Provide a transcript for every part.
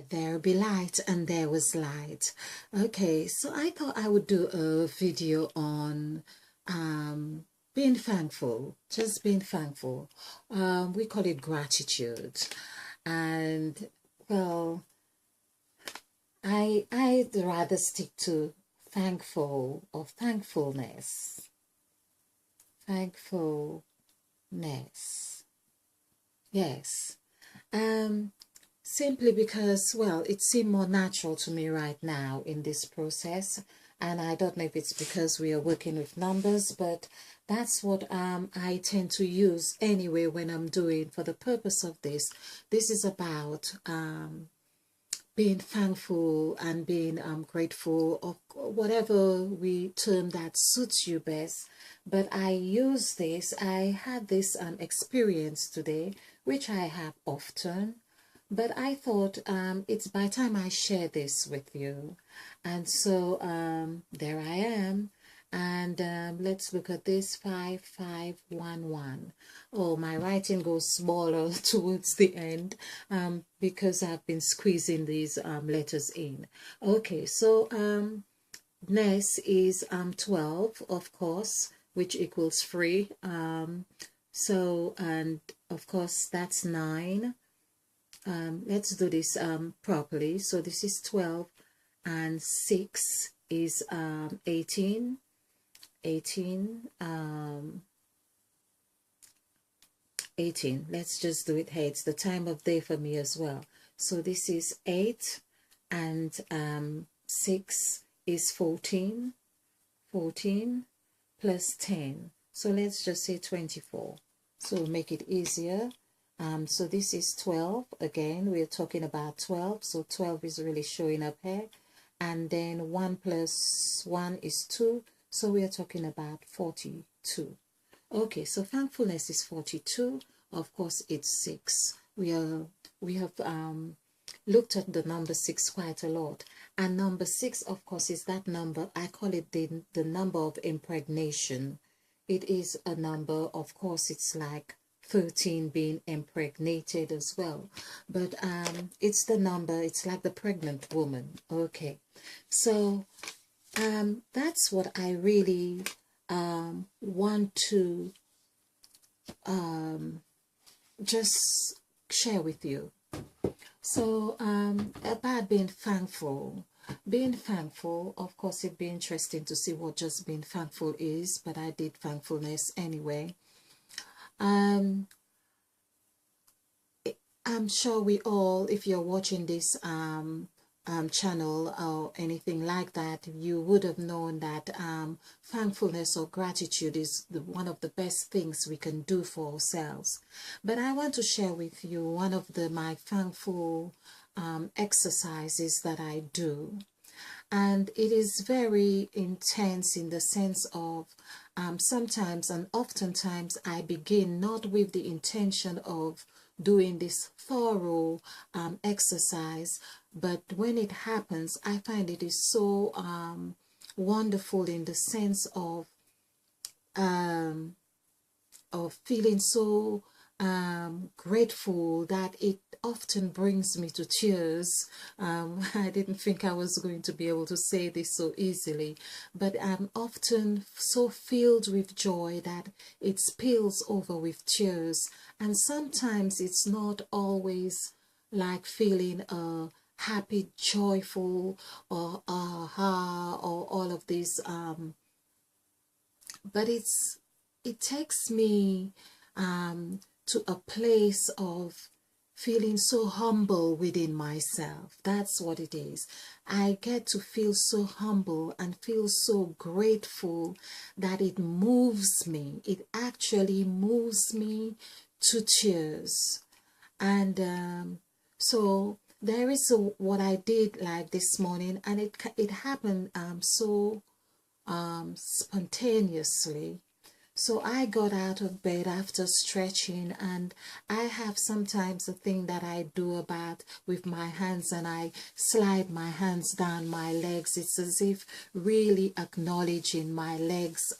Let there be light, and there was light. Okay, so I thought I would do a video on being thankful, just being thankful. We call it gratitude. And well, I'd rather stick to thankful or thankfulness. Thankfulness. Yes. Um, Simply because, well, it seemed more natural to me right now in this process. And I don't know if it's because we are working with numbers, but that's what I tend to use anyway when I'm doing for the purpose of this. This is about being thankful and being grateful, or whatever we term that suits you best. But I use this, I had this experience today, which I have often, but I thought it's by time I share this with you. And so there I am. And let's look at this 5511. Oh, my writing goes smaller towards the end because I've been squeezing these letters in. Okay, so ness is 12, of course, which equals 3. So, and of course, that's 9. Let's do this properly. So this is 12 and 6 is 18. 18. 18. Let's just do it. Hey, it's the time of day for me as well. So this is 8 and 6 is 14. 14 plus 10. So let's just say 24. So we'll make it easier. So this is 12. Again, we're talking about 12. So 12 is really showing up here. And then 1 plus 1 is 2. So we are talking about 42. Okay, so thankfulness is 42. Of course, it's 6. We have looked at the number 6 quite a lot. And number 6, of course, is that number, I call it the number of impregnation. It is a number, of course, it's like 13 being impregnated as well. But it's the number, it's like the pregnant woman. Okay, so that's what I really want to just share with you. So about being thankful. Being thankful, of course, it'd be interesting to see what just being thankful is, but I did thankfulness anyway. I'm sure we all, if you're watching this channel or anything like that, you would have known that thankfulness or gratitude is one of the best things we can do for ourselves. But I want to share with you one of my thankful exercises that I do. And it is very intense in the sense of sometimes and oftentimes I begin not with the intention of doing this thorough exercise, but when it happens, I find it is so wonderful in the sense of feeling so grateful that it often brings me to tears. I didn't think I was going to be able to say this so easily, but I'm often so filled with joy that it spills over with tears. And sometimes it's not always like feeling happy, joyful, or aha, or all of this, but it takes me to a place of feeling so humble within myself. That's what it is. I get to feel so humble and feel so grateful that it moves me. It actually moves me to tears. And so there is what I did like this morning, and it happened so spontaneously. So I got out of bed after stretching, and I have sometimes a thing that I do about with my hands, and I slide my hands down my legs. It's as if really acknowledging my legs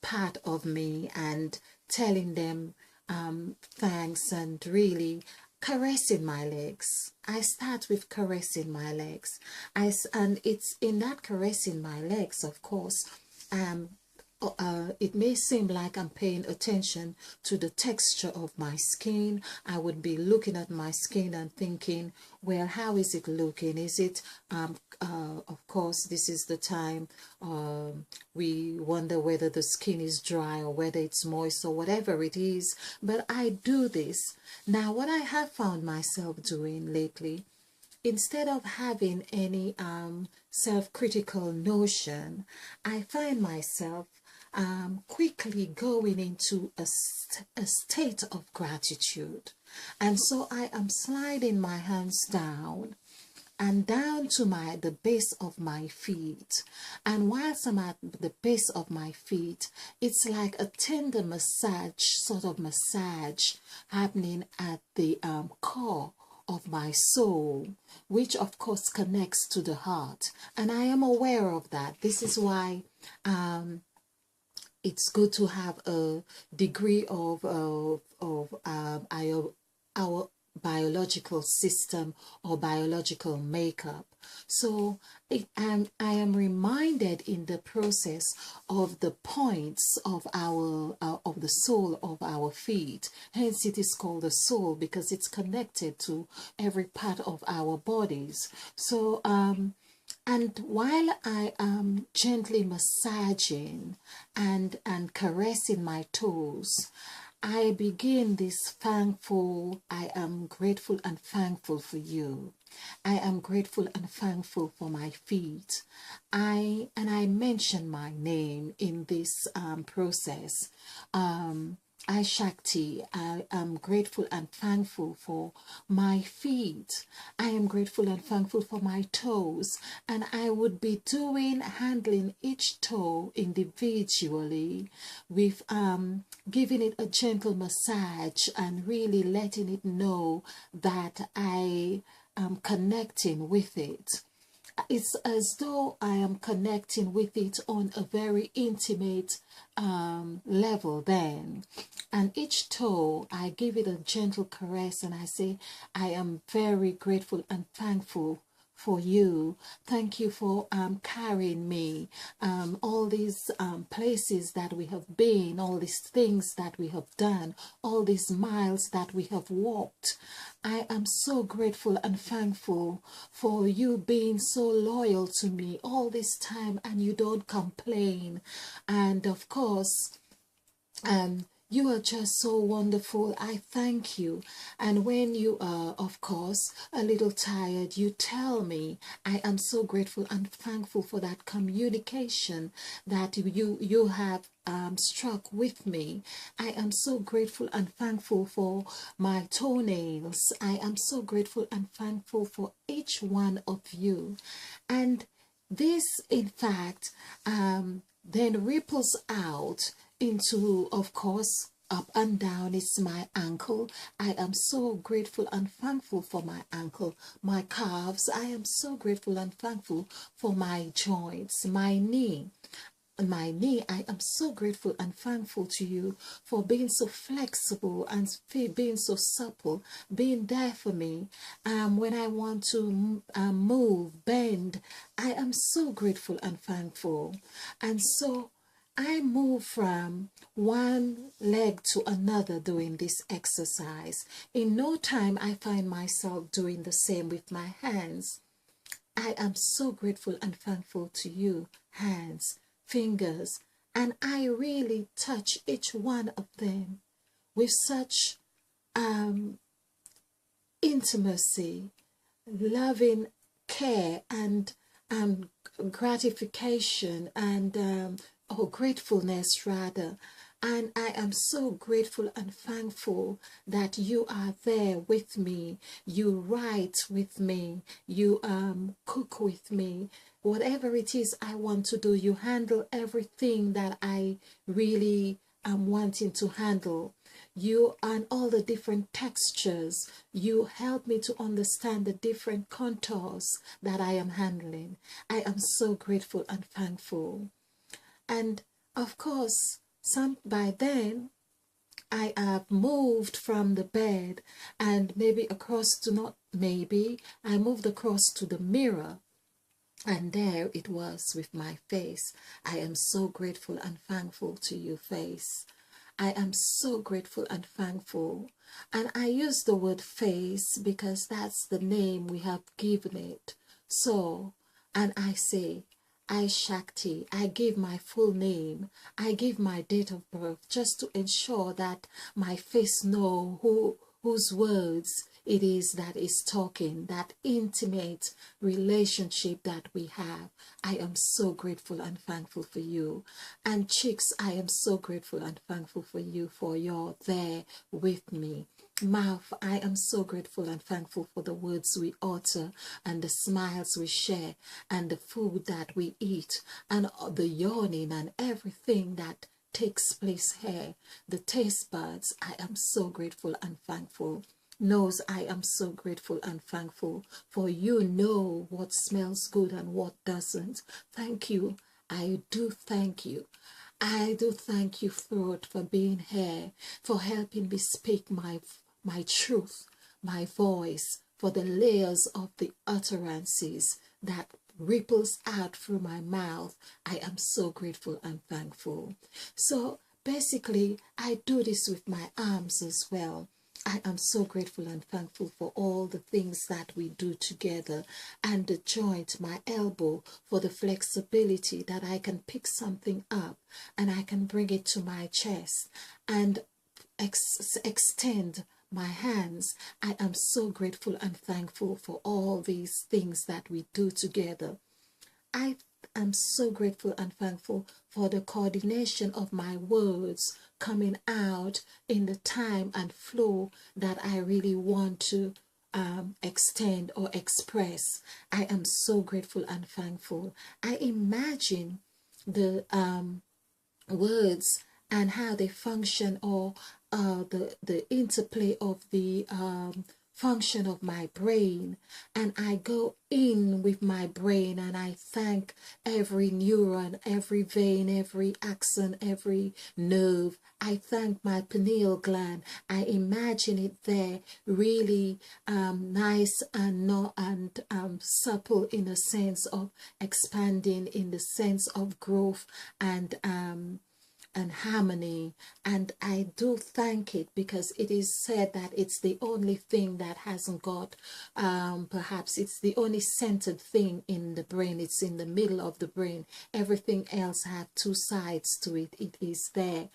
part of me and telling them thanks, and really caressing my legs. I start with caressing my legs. And it's in that caressing my legs, of course, um, it may seem like I'm paying attention to the texture of my skin. I would be looking at my skin and thinking, well, how is it looking? Is it, of course, this is the time we wonder whether the skin is dry or whether it's moist or whatever it is. But I do this. Now, what I have found myself doing lately, instead of having any self-critical notion, I find myself quickly going into a state of gratitude. And so I am sliding my hands down and down to the base of my feet. And whilst I'm at the base of my feet, it's like a tender massage, sort of massage happening at the core of my soul, which of course connects to the heart. And I am aware of that. This is why it's good to have a degree of our biological system or biological makeup. So I am reminded in the process of the points of of the sole of our feet. Hence it is called the soul, because it's connected to every part of our bodies. So and while I am gently massaging and caressing my toes, I begin this thankful, I am grateful and thankful for you. I am grateful and thankful for my feet. I mention my name in this process. I Shakti, I am grateful and thankful for my feet. I am grateful and thankful for my toes. And I would be handling each toe individually with giving it a gentle massage and really letting it know that I am connecting with it. It's as though I am connecting with it on a very intimate level then. And each toe, I give it a gentle caress and I say, I am very grateful and thankful for you. Thank you for carrying me. All these places that we have been, all these things that we have done, all these miles that we have walked. I am so grateful and thankful for you being so loyal to me all this time and you don't complain. And of course, you are just so wonderful. I thank you. And when you are, of course, a little tired, you tell me. I am so grateful and thankful for that communication that you have struck with me. I am so grateful and thankful for my toenails. I am so grateful and thankful for each one of you. And this, in fact, then ripples out into, of course, up and down. It's my ankle. I am so grateful and thankful for my ankle. My calves, I am so grateful and thankful for my joints. My knee, I am so grateful and thankful to you for being so flexible and being so supple, being there for me when I want to move, bend. I am so grateful and thankful. And so I move from one leg to another doing this exercise. In no time, I find myself doing the same with my hands. I am so grateful and thankful to you, hands, fingers, and I really touch each one of them with such intimacy, loving care, and gratification, and gratefulness rather. And I am so grateful and thankful that you are there with me. You write with me. You cook with me. Whatever it is I want to do, you handle everything that I really am wanting to handle. You and all the different textures. You help me to understand the different contours that I am handling. I am so grateful and thankful. And of course, by then, I have moved from the bed and maybe across to not maybe, I moved across to the mirror. And there it was with my face. I am so grateful and thankful to you, face. I am so grateful and thankful. And I use the word face because that's the name we have given it. So, and I say, I Shakti, I give my full name, I give my date of birth just to ensure that my face know whose words it is that is talking, that intimate relationship that we have. I am so grateful and thankful for you. And chicks, I am so grateful and thankful for you for you're there with me. Mouth, I am so grateful and thankful for the words we utter and the smiles we share and the food that we eat and the yawning and everything that takes place here. The taste buds, I am so grateful and thankful. Nose, I am so grateful and thankful for you know what smells good and what doesn't. Thank you. I do thank you. I do thank you, throat, for being here, for helping me speak my truth, my voice, for the layers of the utterances that ripples out through my mouth. I am so grateful and thankful. So basically, I do this with my arms as well. I am so grateful and thankful for all the things that we do together, and the joint, my elbow, for the flexibility that I can pick something up and I can bring it to my chest and extend my hands. I am so grateful and thankful for all these things that we do together. I am so grateful and thankful for the coordination of my words coming out in the time and flow that I really want to extend or express. I am so grateful and thankful. I imagine the words and how they function, or the interplay of the function of my brain, and I go in with my brain and I thank every neuron, every vein, every axon, every nerve. I thank my pineal gland. I imagine it there really nice and not and supple, in a sense of expanding, in the sense of growth and harmony. And I do thank it because it is said that it's the only thing that hasn't got perhaps it's the only centered thing in the brain. It's in the middle of the brain. Everything else have two sides to it. It is there.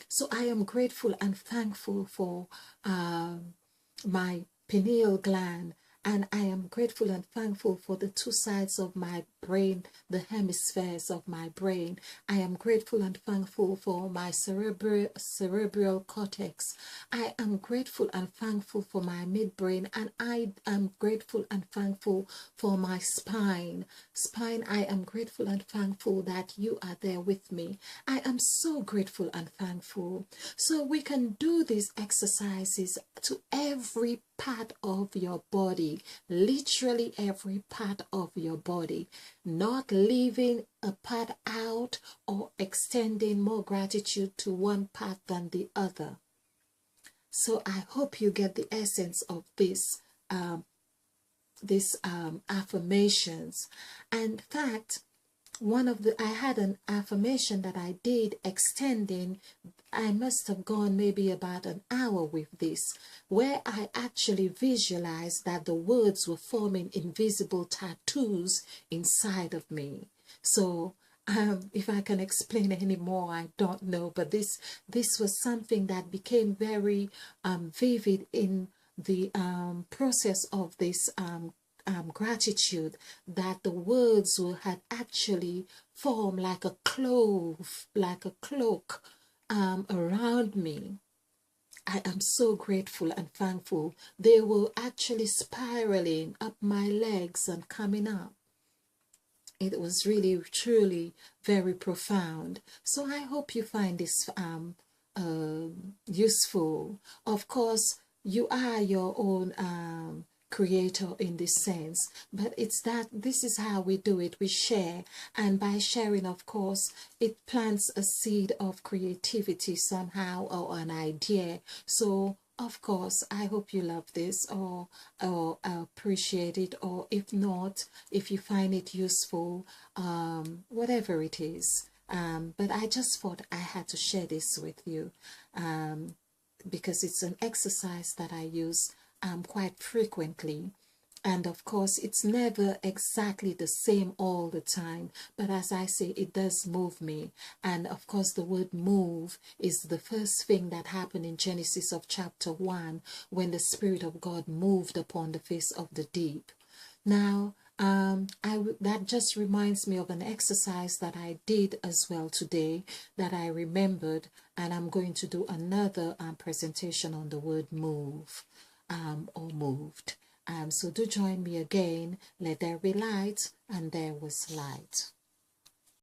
So I am grateful and thankful for my pineal gland, and I am grateful and thankful for the two sides of my brain, the hemispheres of my brain. I am grateful and thankful for my cerebral cortex. I am grateful and thankful for my midbrain, and I am grateful and thankful for my spine. Spine, I am grateful and thankful that you are there with me. I am so grateful and thankful. So we can do these exercises to every part of your body, literally every part of your body, not leaving a part out or extending more gratitude to one part than the other. So I hope you get the essence of this affirmations. And in fact, I had an affirmation that I did extending. I must have gone maybe about an hour with this, where I actually visualized that the words were forming invisible tattoos inside of me. So if I can explain any more, I don't know, but this was something that became very vivid in the process of this gratitude, that the words had actually formed like a cloak around me. I am so grateful and thankful. They were actually spiraling up my legs and coming up. It was really, truly very profound. So I hope you find this useful. Of course, you are your own creator in this sense, but it's that this is how we do it. We share, and by sharing, of course, it plants a seed of creativity somehow, or an idea. So of course, I hope you love this, or appreciate it, or if not, if you find it useful, whatever it is. But I just thought I had to share this with you, because it's an exercise that I use quite frequently. And of course, it's never exactly the same all the time. But as I say, it does move me. And of course, the word move is the first thing that happened in Genesis of chapter 1, when the Spirit of God moved upon the face of the deep. Now, that just reminds me of an exercise that I did as well today, that I remembered, and I'm going to do another presentation on the word move, or moved. So do join me again. Let there be light, and there was light.